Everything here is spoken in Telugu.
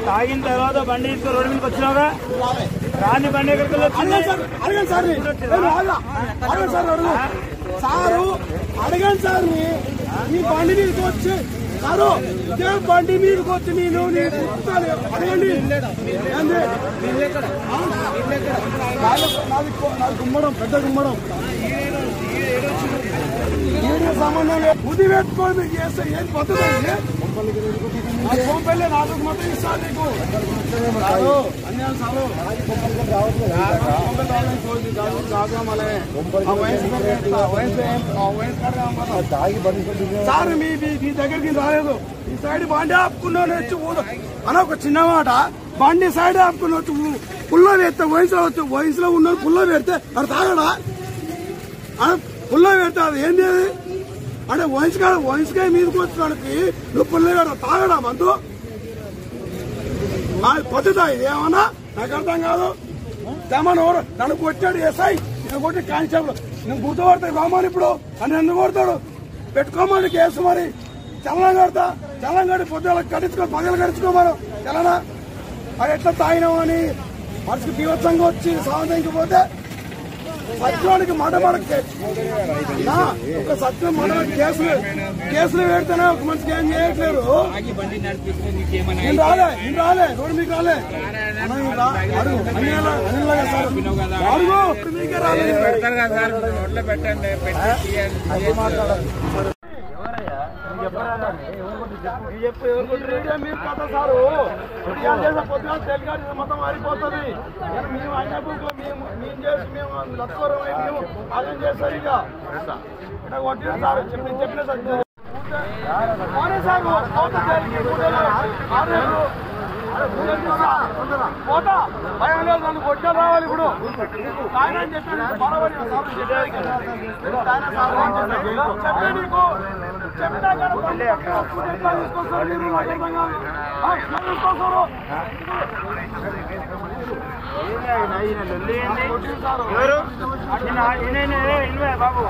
తాగిన తర్వాత బండి తీసుకుని రోడ్డు మీదకి వచ్చినావుగా రాని బండి ఎక్కడికి అడగండి సార్ సారు అడగండి సార్ మీ బండి మీదకి వచ్చి సారు ఇదే బండి మీదకి వచ్చి నేను అడగండి నాది గుమ్మడం పెద్ద గుమ్మడం సంబంధం లేదు బుద్ధి పెట్టుకోని మీకు చేస్తే ఏం పద్ధతి సోంపల్లి నాలుగు మొత్తం ఇస్తాను నీకు అన్యాలు సారు సార్ మీ దగ్గరికి రాలేదు ఈ సైడ్ బండి ఆపుకున్నా వచ్చి అన్న ఒక చిన్న మాట బండి సైడ్ ఆపుకుని వచ్చి పుల్ల పెడితే వయసులో ఉన్న పుల్ల పెడితే అది తాగడా పుల్ల పెడితే అది ఏంటి అంటే వయసుకాయ మీదకి వచ్చినానికి నువ్వు పుల్ల పెడతా తాగడా మందు పద్ధతి ఇది ఏమన్నా నాకు అర్థం కాదు తెమ్మనోరు నన్ను కొట్టాడు ఎస్ఐ నేను కొట్టి కానిస్టేబుల్ నువ్వు గుర్తుపడతాయి రామాను ఇప్పుడు అని ఎందుకు కొడతాడు పెట్టుకోమని కేసు మరి చలనం కడతా చలనం కట్టి పొద్దుల కట్టించుకో పగలు కట్టించుకోమను చలనా అది ఎట్లా తాగినావు అని మనసుకు బీభత్సంగా వచ్చి సాధనకి పోతే సత్యానికి మడబడ ఒక సత్యం మడబడ కేసులు పెడితేనే ఒక మనిషికి ఏం చేయట్లేదు నేను రాలే రోడ్డు మీకు రాలే అడుగు మీకే రాలేదు మీరు కథ సారు పొద్దున తెలుగు మొత్తం మారిపోతుంది మేము అయినా మేము చేసి మేము లక్కోరం మేము అర్థం చేస్తారు ఇక కొట్టిన సార్ చెప్పిన సార్ పోతా భయం లేదు నన్ను కొట్టే రావాలి ఇప్పుడు ఆయన అని చెప్పి చెప్పే నీకు చెప్పినా తీసుకొస్తారు మీరు తీసుకొస్తారు బాబు